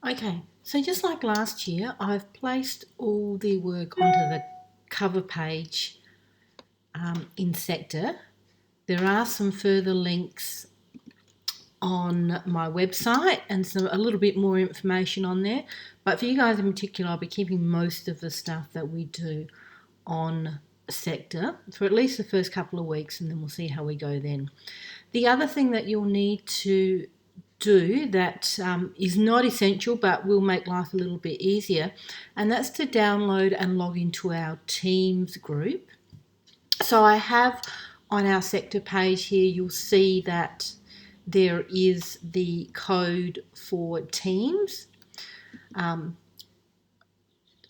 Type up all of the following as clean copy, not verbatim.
Okay, so just like last year, I've placed all the work onto the cover page in Sector. There are some further links on my website and a little bit more information on there. But for you guys in particular, I'll be keeping most of the stuff that we do on Sector for at least the first couple of weeks, and then we'll see how we go then. The other thing that you'll need to do that is not essential but will make life a little bit easier, and that's to download and log into our Teams group. So I have on our sector page here, you'll see that there is the code for Teams.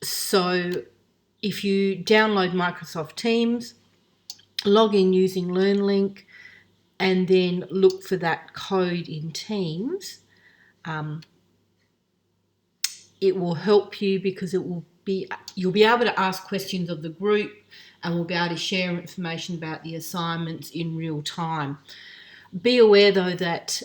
So if you download Microsoft Teams, log in using LearnLink, and then look for that code in Teams, it will help you because you'll be able to ask questions of the group, and we'll be able to share information about the assignments in real time. Be aware though that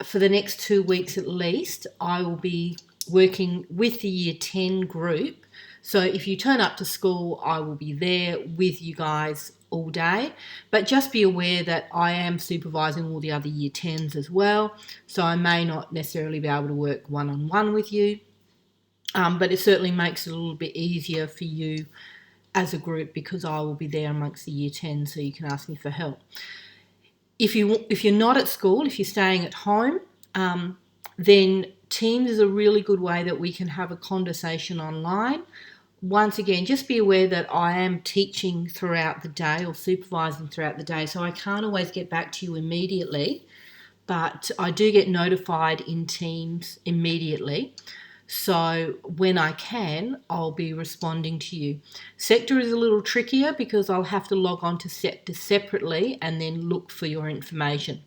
for the next 2 weeks at least, I will be working with the Year 10 group. So if you turn up to school, I will be there with you guys all day. But just be aware that I am supervising all the other Year 10s as well. So I may not necessarily be able to work one-on-one with you. But it certainly makes it a little bit easier for you as a group because I will be there amongst the Year 10, so you can ask me for help. If you're not at school, if you're staying at home, then Teams is a really good way that we can have a conversation online. Once again, just be aware that I am teaching throughout the day or supervising throughout the day, so I can't always get back to you immediately, but I do get notified in Teams immediately. So when I can, I'll be responding to you. Sector is a little trickier because I'll have to log on to Sector separately and then look for your information.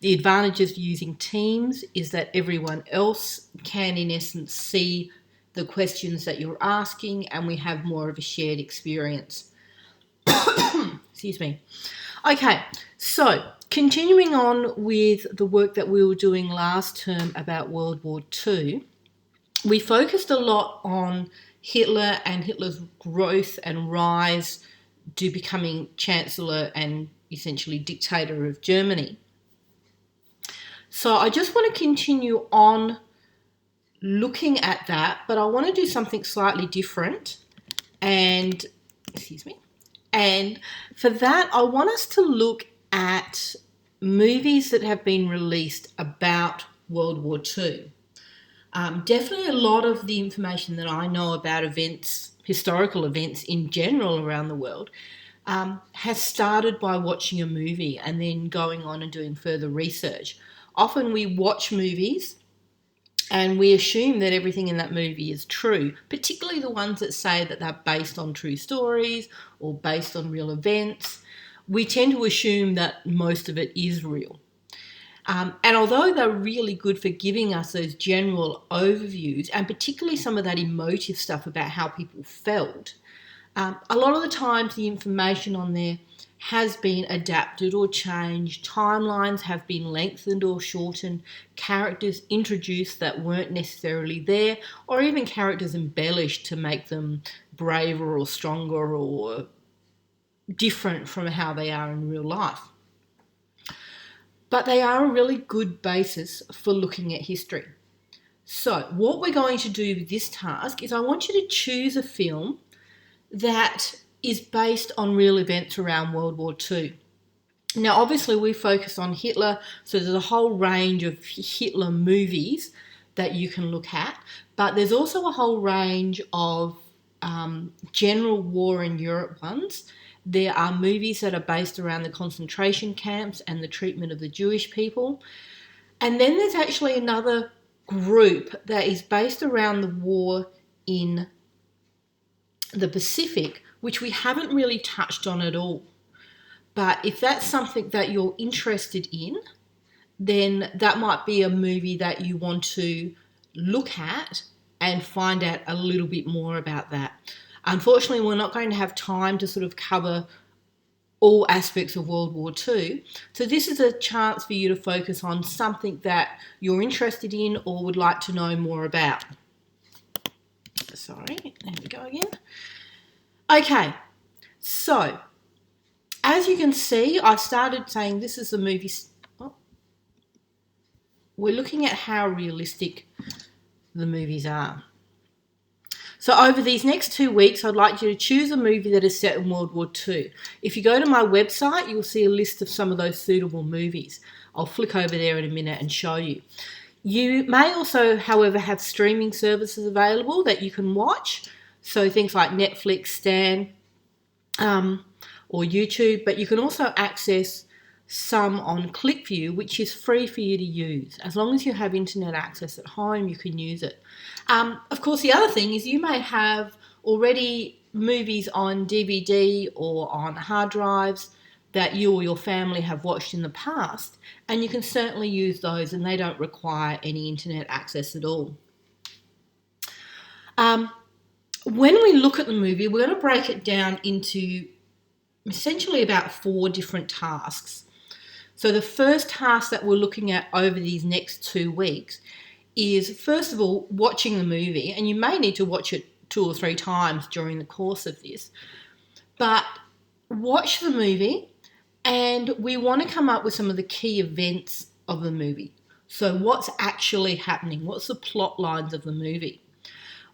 The advantages of using Teams is that everyone else can, in essence, see the questions that you're asking, and we have more of a shared experience. Excuse me. Okay, so continuing on with the work that we were doing last term about World War II, we focused a lot on Hitler and Hitler's growth and rise to becoming Chancellor and essentially dictator of Germany. So I just want to continue on looking at that, but I want to do something slightly different. And, excuse me, and for that, I want us to look at movies that have been released about World War II. Definitely a lot of the information that I know about events, historical events in general around the world, has started by watching a movie and then going on and doing further research. Often we watch movies and we assume that everything in that movie is true, particularly the ones that say that they're based on true stories or based on real events. We tend to assume that most of it is real. And although they're really good for giving us those general overviews, and particularly some of that emotive stuff about how people felt, a lot of the times the information on there has been adapted or changed. Timelines have been lengthened or shortened. Characters introduced that weren't necessarily there, or even characters embellished to make them braver or stronger or different from how they are in real life. But they are a really good basis for looking at history. So what we're going to do with this task is I want you to choose a film that is based on real events around World War II. Now, obviously, we focus on Hitler, so there's a whole range of Hitler movies that you can look at, but there's also a whole range of general war in Europe ones. There are movies that are based around the concentration camps and the treatment of the Jewish people. And then there's actually another group that is based around the war in the Pacific, which we haven't really touched on at all. But if that's something that you're interested in, then that might be a movie that you want to look at and find out a little bit more about that. Unfortunately, we're not going to have time to sort of cover all aspects of World War II. So this is a chance for you to focus on something that you're interested in or would like to know more about. Sorry, there we go again. Okay, so as you can see, I started saying this is the movie. Oh, we're looking at how realistic the movies are. So over these next 2 weeks, I'd like you to choose a movie that is set in World War II. If you go to my website, you'll see a list of some of those suitable movies. I'll flick over there in a minute and show you. You may also, however, have streaming services available that you can watch. So things like Netflix, Stan, or YouTube, but you can also access some on ClickView, which is free for you to use. As long as you have internet access at home, you can use it. Of course, the other thing is you may have already movies on DVD or on hard drives that you or your family have watched in the past, and you can certainly use those, and they don't require any internet access at all. When we look at the movie, we're going to break it down into essentially about 4 different tasks. So the first task that we're looking at over these next 2 weeks is, first of all, watching the movie, and you may need to watch it 2 or 3 times during the course of this, but watch the movie, and we want to come up with some of the key events of the movie. So what's actually happening? What's the plot lines of the movie?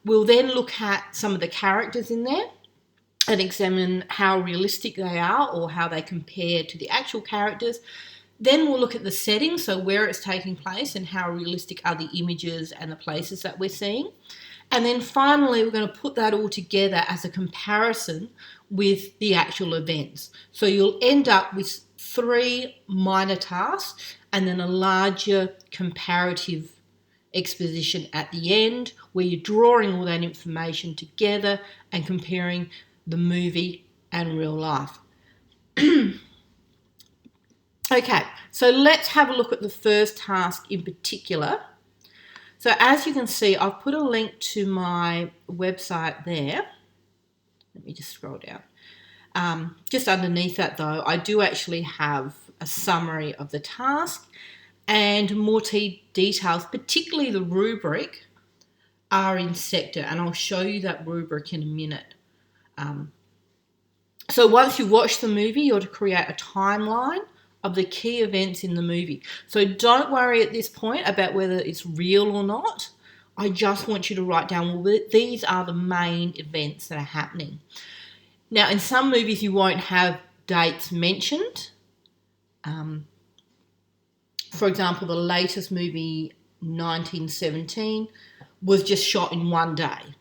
We'll then look at some of the characters in there and examine how realistic they are or how they compare to the actual characters. Then we'll look at the setting, so where it's taking place and how realistic are the images and the places that we're seeing. And then finally, we're going to put that all together as a comparison with the actual events. So you'll end up with 3 minor tasks and then a larger comparative exposition at the end where you're drawing all that information together and comparing the movie and real life. Okay, so let's have a look at the first task in particular. So as you can see, I've put a link to my website there. Let me just scroll down. Just underneath that though, I do actually have a summary of the task and more details, particularly the rubric, are in Sector, and I'll show you that rubric in a minute. So once you watch the movie, you're to create a timeline of the key events in the movie. So don't worry at this point about whether it's real or not. I just want you to write down, well, these are the main events that are happening. Now, in some movies, you won't have dates mentioned. For example, the latest movie, 1917, was just shot in one day.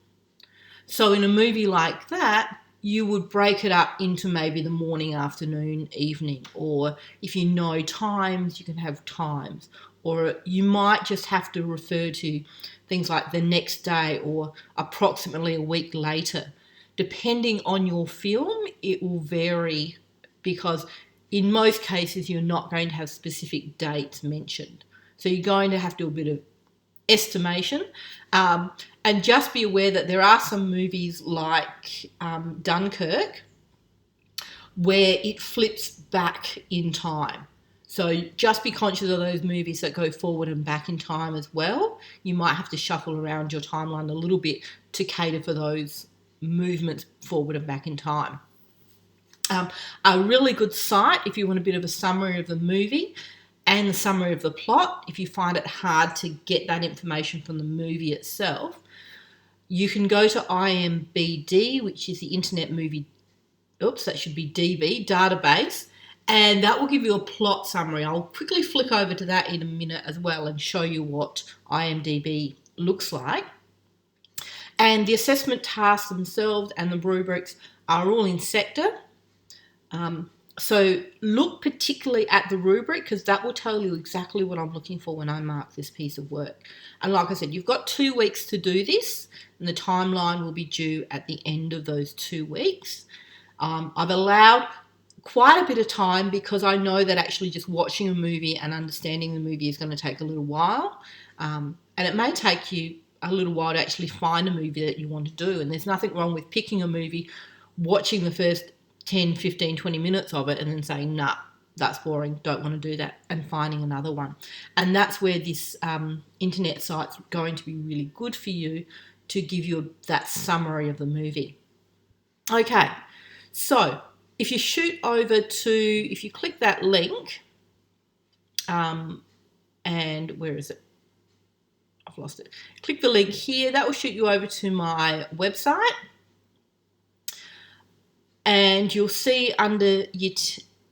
So in a movie like that, you would break it up into maybe the morning, afternoon, evening, or if you know times, you can have times, or you might just have to refer to things like the next day or approximately a week later. Depending on your film, it will vary because in most cases, you're not going to have specific dates mentioned. So you're going to have to do a bit of estimation. And just be aware that there are some movies like Dunkirk where it flips back in time. So just be conscious of those movies that go forward and back in time as well. You might have to shuffle around your timeline a little bit to cater for those movements forward and back in time. A really good site if you want a bit of a summary of the movie and the summary of the plot, if you find it hard to get that information from the movie itself, you can go to IMBD, which is the Internet Movie, that should be DB, database, and that will give you a plot summary. I'll quickly flick over to that in a minute as well and show you what IMDb looks like. And the assessment tasks themselves and the rubrics are all in Sector. So look particularly at the rubric because that will tell you exactly what I'm looking for when I mark this piece of work. And like I said, you've got 2 weeks to do this and the timeline will be due at the end of those 2 weeks. I've allowed quite a bit of time because I know that actually just watching a movie and understanding the movie is going to take a little while. And it may take you a little while to actually find a movie that you want to do. And there's nothing wrong with picking a movie, watching the first 10, 15, 20 minutes of it and then saying, nah, that's boring, don't want to do that, and finding another one. And that's where this internet site's going to be really good for you to give you that summary of the movie. Okay, so if you if you click that link, and where is it? I've lost it. Click the link here, that will shoot you over to my website. And you'll see under Year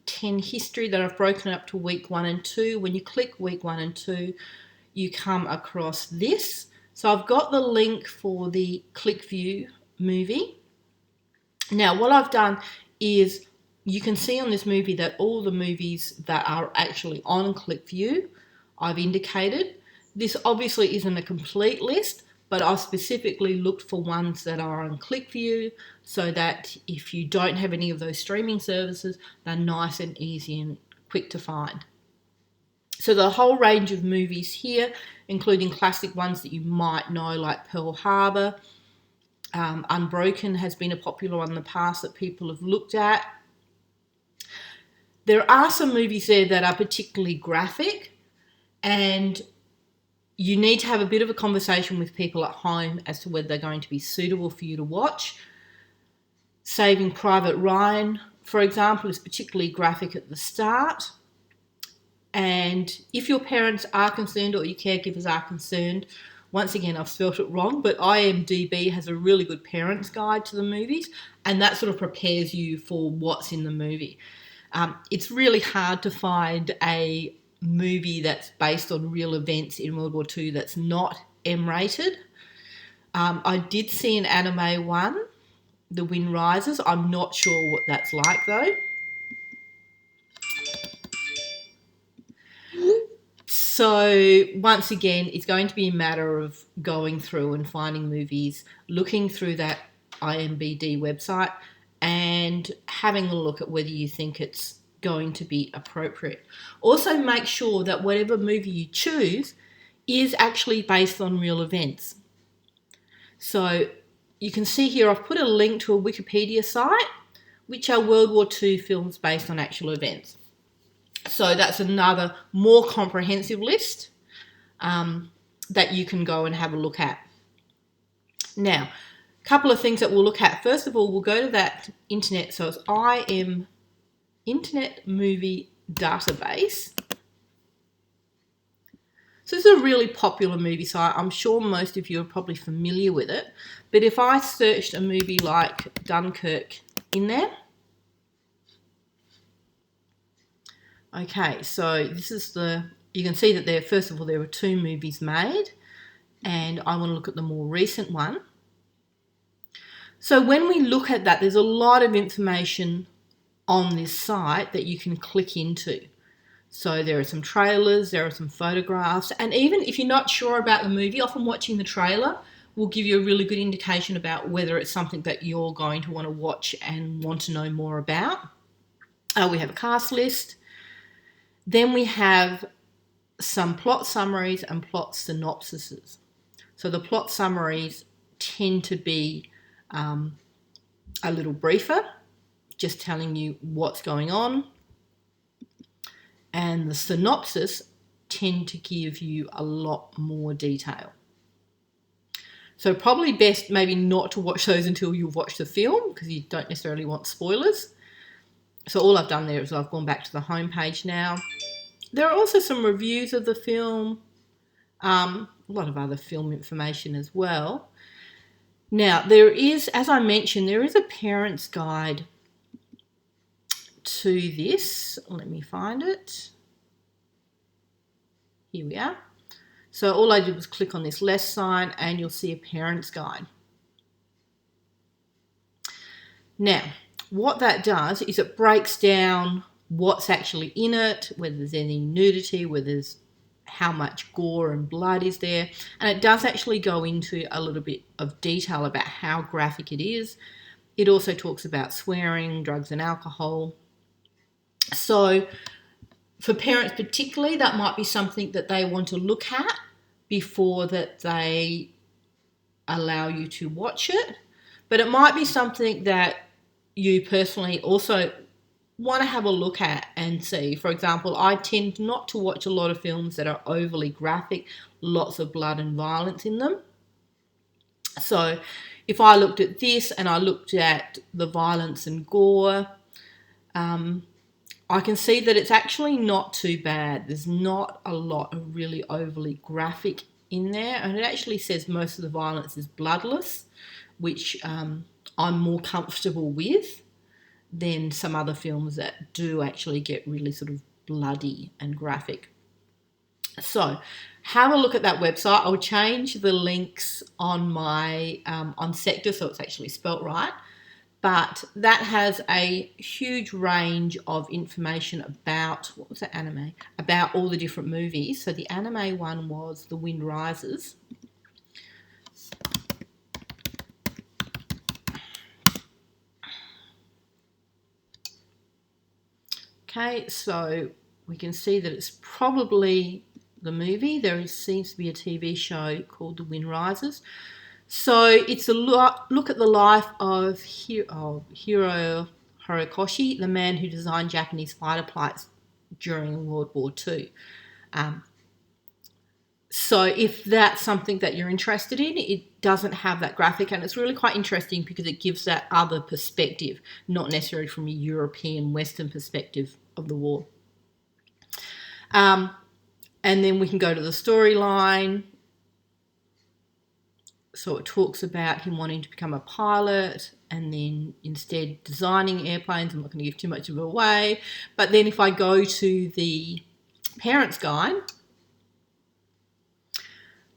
10 history that I've broken it up to week 1 and 2. When you click week 1 and 2, you come across this. So I've got the link for the ClickView movie. Now, what I've done is you can see on this movie that all the movies that are actually on ClickView, I've indicated. This obviously isn't a complete list, but I've specifically looked for ones that are on ClickView so that if you don't have any of those streaming services, they're nice and easy and quick to find. So the whole range of movies here, including classic ones that you might know like Pearl Harbor, Unbroken has been a popular one in the past that people have looked at. There are some movies there that are particularly graphic, and you need to have a bit of a conversation with people at home as to whether they're going to be suitable for you to watch. Saving Private Ryan, for example, is particularly graphic at the start. And if your parents are concerned or your caregivers are concerned, once again, I've spelt it wrong, but IMDb has a really good parents guide to the movies, and that sort of prepares you for what's in the movie. It's really hard to find a movie that's based on real events in World War II that's not M-rated. I did see an anime one, The Wind Rises. I'm not sure what that's like though. So once again, it's going to be a matter of going through and finding movies, looking through that IMDb website and having a look at whether you think it's going to be appropriate. Also make sure that whatever movie you choose is actually based on real events. So you can see here I've put a link to a Wikipedia site, which are World War II films based on actual events. So that's another more comprehensive list that you can go and have a look at. Now, a couple of things that we'll look at. First of all, we'll go to that internet. So it's IM Internet Movie Database. So this is a really popular movie site. I'm sure most of you are probably familiar with it. But if I searched a movie like Dunkirk in there, okay, so this is you can see that first of all, there were 2 movies made, and I want to look at the more recent one. So when we look at that, there's a lot of information on this site that you can click into. So there are some trailers, there are some photographs, and even if you're not sure about the movie, often watching the trailer will give you a really good indication about whether it's something that you're going to want to watch and want to know more about. We have a cast list. Then we have some plot summaries and plot synopsises. So the plot summaries tend to be a little briefer, just telling you what's going on. And the synopsis tend to give you a lot more detail. So probably best maybe not to watch those until you've watched the film, because you don't necessarily want spoilers. So all I've done there is I've gone back to the home page now. There are also some reviews of the film, a lot of other film information as well. Now, there is, as I mentioned, there is a parent's guide to this. Let me find it. Here we are. So all I did was click on this less sign and you'll see a parent's guide. Now, what that does is it breaks down what's actually in it, whether there's any nudity, whether there's how much gore and blood is there. And it does actually go into a little bit of detail about how graphic it is. It also talks about swearing, drugs and alcohol. So for parents particularly, that might be something that they want to look at before that they allow you to watch it. But it might be something that you personally also want to have a look at and see. For example, I tend not to watch a lot of films that are overly graphic, lots of blood and violence in them. So if I looked at this and I looked at the violence and gore, I can see that it's actually not too bad. There's not a lot of really overly graphic in there, and it actually says most of the violence is bloodless, which I'm more comfortable with than some other films that do actually get really sort of bloody and graphic. So have a look at that website. I'll change the links on my on Sector so it's actually spelt right. But that has a huge range of information about, what was that anime? About all the different movies. So the anime one was The Wind Rises. Okay, so we can see that it's probably the movie. There seems to be a TV show called The Wind Rises. So it's a look at the life of Hiro Horikoshi, the man who designed Japanese fighter planes during World War II. So if that's something that you're interested in, it doesn't have that graphic, and it's really quite interesting because it gives that other perspective, not necessarily from a European Western perspective of the war. And then we can go to the storyline. So it talks about him wanting to become a pilot and then instead designing airplanes. I'm not going to give too much of it away. But then if I go to the parents' guide,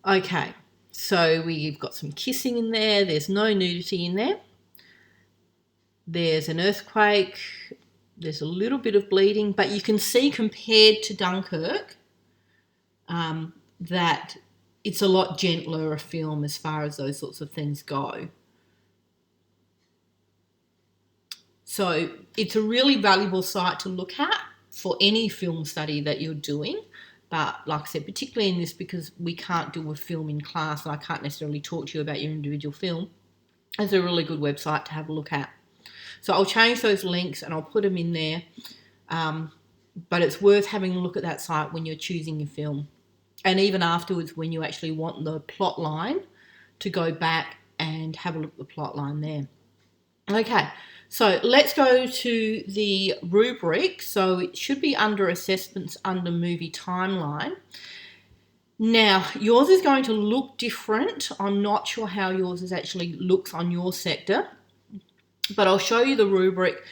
okay, so we've got some kissing in there. There's no nudity in there. There's an earthquake. There's a little bit of bleeding. But you can see compared to Dunkirk that it's a lot gentler a film as far as those sorts of things go. So it's a really valuable site to look at for any film study that you're doing. But like I said, particularly in this, because we can't do a film in class and I can't necessarily talk to you about your individual film, it's a really good website to have a look at. So I'll change those links and I'll put them in there. But it's worth having a look at that site when you're choosing your film. And even afterwards, when you actually want the plot line, to go back and have a look at the plot line there. Okay, so let's go to the rubric. So it should be under assessments under movie timeline. Now, yours is going to look different. I'm not sure how yours is actually looks on your sector, but I'll show you the rubric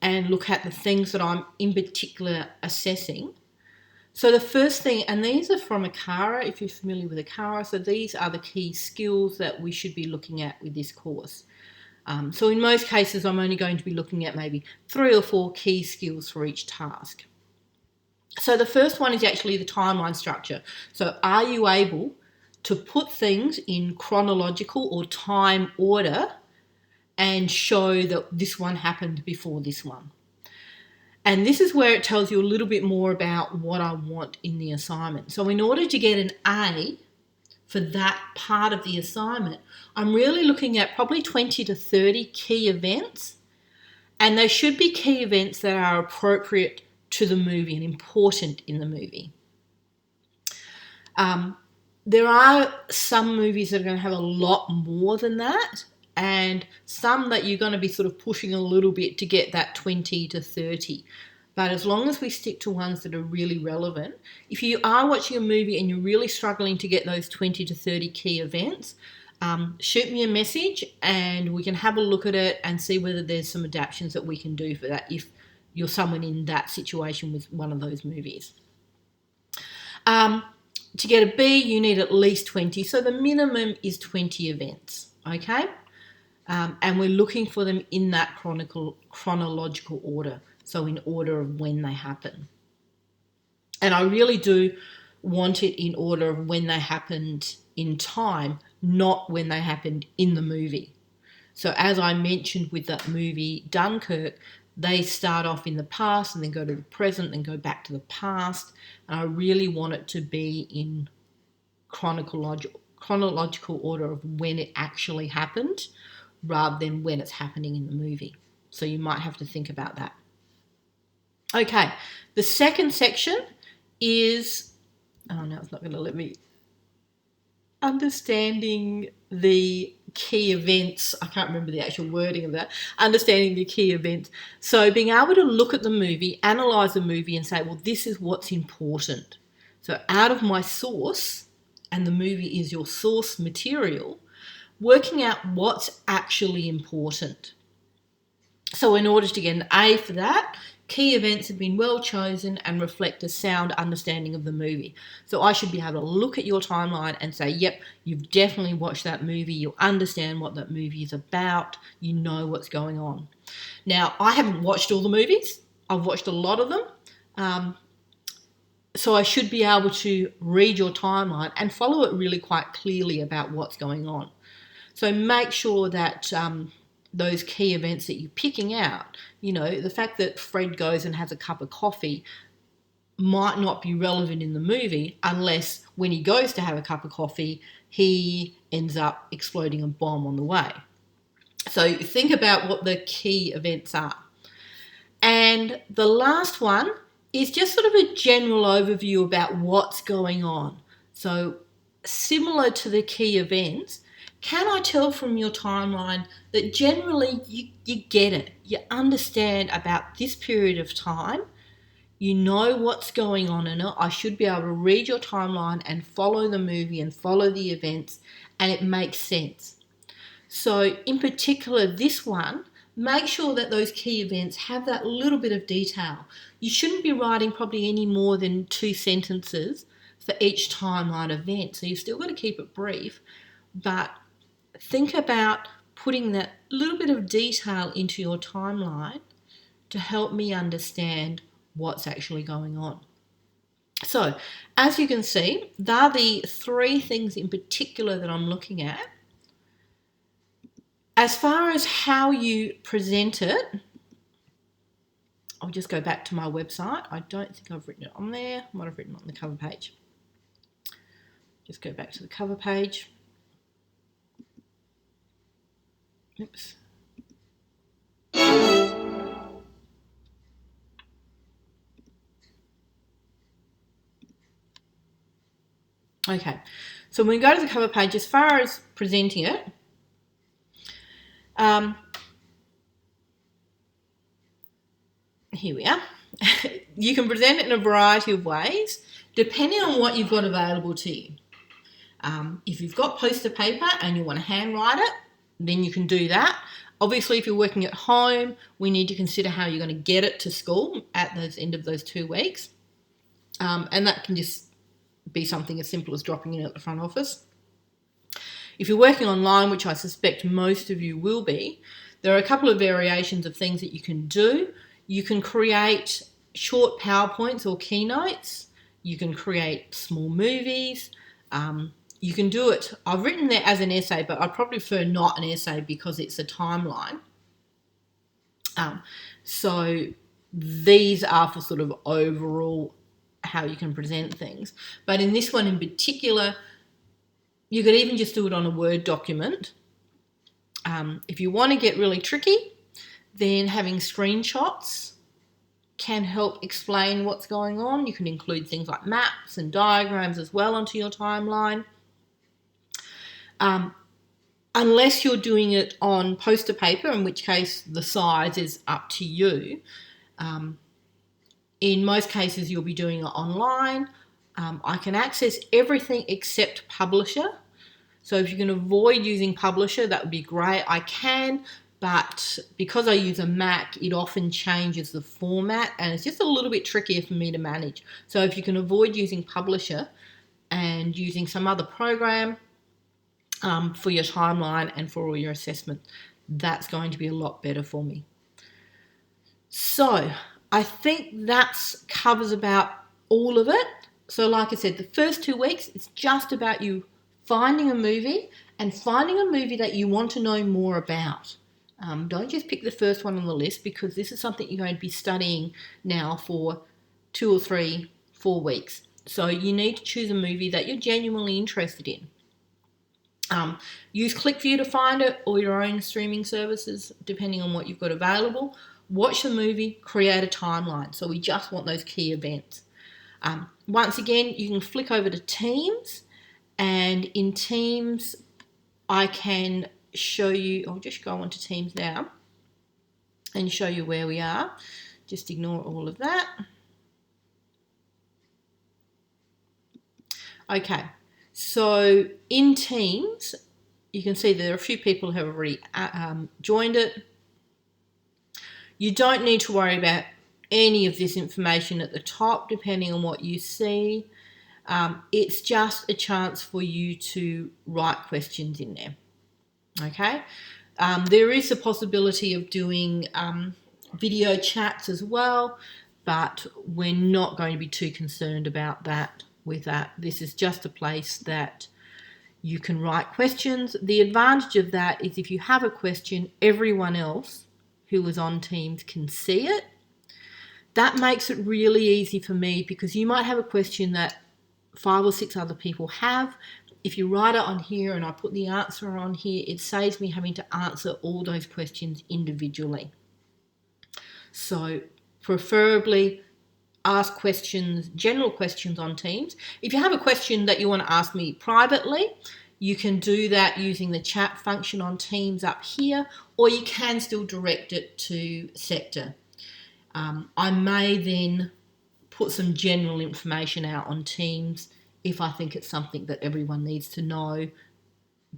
and look at the things that I'm in particular assessing. So the first thing, and these are from ACARA, if you're familiar with ACARA, so these are the key skills that we should be looking at with this course. So in most cases, I'm only going to be looking at maybe 3 or 4 key skills for each task. So the first one is actually the timeline structure. So are you able to put things in chronological or time order and show that this one happened before this one? And this is where it tells you a little bit more about what I want in the assignment. So in order to get an A for that part of the assignment, I'm really looking at probably 20 to 30 key events. And they should be key events that are appropriate to the movie and important in the movie. There are some movies that are going to have a lot more than that, and some that you're going to be sort of pushing a little bit to get that 20 to 30. But as long as we stick to ones that are really relevant, if you are watching a movie and you're really struggling to get those 20 to 30 key events, shoot me a message and we can have a look at it and see whether there's some adaptations that we can do for that if you're someone in that situation with one of those movies. To get a B, you need at least 20. So the minimum is 20 events, okay? And we're looking for them in that chronological order, so in order of when they happen. And I really do want it in order of when they happened in time, not when they happened in the movie. So as I mentioned with that movie Dunkirk, they start off in the past and then go to the present and go back to the past. And I really want it to be in chronological order of when it actually happened rather than when it's happening in the movie. So you might have to think about that. Okay, the second section is, oh no, it's not going to let me, understanding the key events. I can't remember the actual wording of that. Understanding the key events. So being able to look at the movie, analyze the movie and say, well, this is what's important. So out of my source, and the movie is your source material, working out what's actually important. So in order to get an A for that, key events have been well chosen and reflect a sound understanding of the movie. So I should be able to look at your timeline and say, yep, you've definitely watched that movie. You understand what that movie is about. You know what's going on. Now, I haven't watched all the movies. I've watched a lot of them. So I should be able to read your timeline and follow it really quite clearly about what's going on. So make sure that those key events that you're picking out, you know, the fact that Fred goes and has a cup of coffee might not be relevant in the movie unless when he goes to have a cup of coffee, he ends up exploding a bomb on the way. So think about what the key events are. And the last one is just sort of a general overview about what's going on. So similar to the key events, can I tell from your timeline that generally you get it, you understand about this period of time, you know what's going on in it. I should be able to read your timeline and follow the movie and follow the events, and it makes sense. So in particular, this one, make sure that those key events have that little bit of detail. You shouldn't be writing probably any more than 2 sentences for each timeline event. So you've still got to keep it brief, but think about putting that little bit of detail into your timeline to help me understand what's actually going on. So, as you can see, they're the 3 things in particular that I'm looking at. As far as how you present it, I'll just go back to my website. I don't think I've written it on there. I might have written it on the cover page. Just go back to the cover page. Oops. Okay, so when we go to the cover page, as far as presenting it, here we are. You can present it in a variety of ways, depending on what you've got available to you. If you've got poster paper and you want to handwrite it, then you can do that. Obviously, if you're working at home, we need to consider how you're going to get it to school at the end of those 2 weeks. And that can just be something as simple as dropping in at the front office. If you're working online, which I suspect most of you will be, there are a couple of variations of things that you can do. You can create short PowerPoints or keynotes. You can create small movies. You can do it, I've written there as an essay, but I'd probably prefer not an essay because it's a timeline. So these are for sort of overall how you can present things. But in this one in particular, you could even just do it on a Word document. If you want to get really tricky, then having screenshots can help explain what's going on. You can include things like maps and diagrams as well onto your timeline. Unless you're doing it on poster paper, in which case the size is up to you. In most cases, you'll be doing it online. I can access everything except Publisher. So if you can avoid using Publisher, that would be great. I can, but because I use a Mac, it often changes the format and it's just a little bit trickier for me to manage. So if you can avoid using Publisher and using some other program for your timeline and for all your assessment, that's going to be a lot better for me. So I think that covers about all of it. So like I said, the first 2 weeks, it's just about you finding a movie and finding a movie that you want to know more about. Don't just pick the first one on the list because this is something you're going to be studying now for 2 or 3, 4 weeks. So you need to choose a movie that you're genuinely interested in. Use ClickView to find it, or your own streaming services, depending on what you've got available. Watch the movie, create a timeline. So we just want those key events. Once again, you can flick over to Teams, and in Teams, I can show you, I'll just go on to Teams now and show you where we are. Just ignore all of that. Okay, so in Teams, you can see there are a few people who have already joined it. You don't need to worry about any of this information at the top, depending on what you see. It's just a chance for you to write questions in there. Okay, there is a possibility of doing video chats as well, but we're not going to be too concerned about that with that. This is just a place that you can write questions. The advantage of that is if you have a question, everyone else who is on Teams can see it. That makes it really easy for me, because you might have a question that 5 or 6 other people have. If you write it on here and I put the answer on here, it saves me having to answer all those questions individually. So preferably ask questions, general questions on Teams. If you have a question that you want to ask me privately, you can do that using the chat function on Teams up here, or you can still direct it to Sector. I may then put some general information out on Teams if I think it's something that everyone needs to know,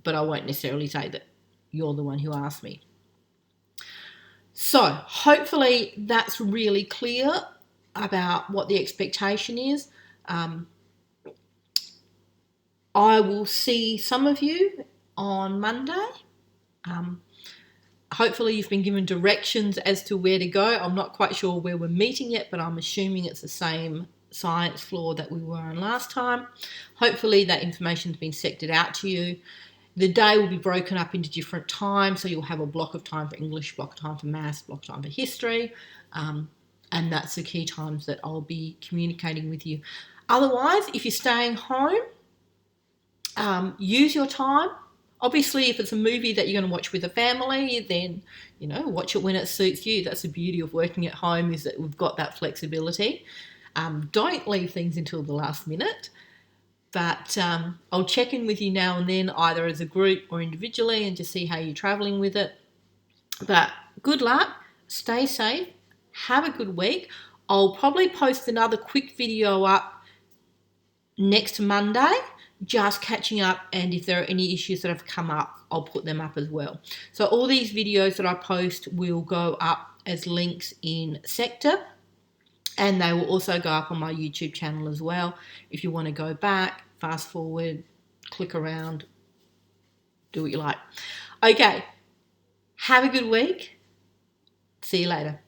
but I won't necessarily say that you're the one who asked me. So hopefully that's really clear about what the expectation is. I will see some of you on Monday. Hopefully you've been given directions as to where to go. I'm not quite sure where we're meeting yet, but I'm assuming it's the same science floor that we were on last time. Hopefully that information's been sectored out to you. The day will be broken up into different times, so you'll have a block of time for English, block of time for maths, block of time for history, and that's the key times that I'll be communicating with you. Otherwise, if you're staying home, use your time. Obviously, if it's a movie that you're going to watch with a family, then, watch it when it suits you. That's the beauty of working at home, is that we've got that flexibility. Don't leave things until the last minute. But I'll check in with you now and then, either as a group or individually, and just see how you're travelling with it. But good luck. Stay safe. Have a good week. I'll probably post another quick video up next Monday, just catching up, and if there are any issues that have come up, I'll put them up as well. So all these videos that I post will go up as links in Sector, and they will also go up on my YouTube channel as well. If you want to go back, fast forward, click around, do what you like. Okay, have a good week. See you later.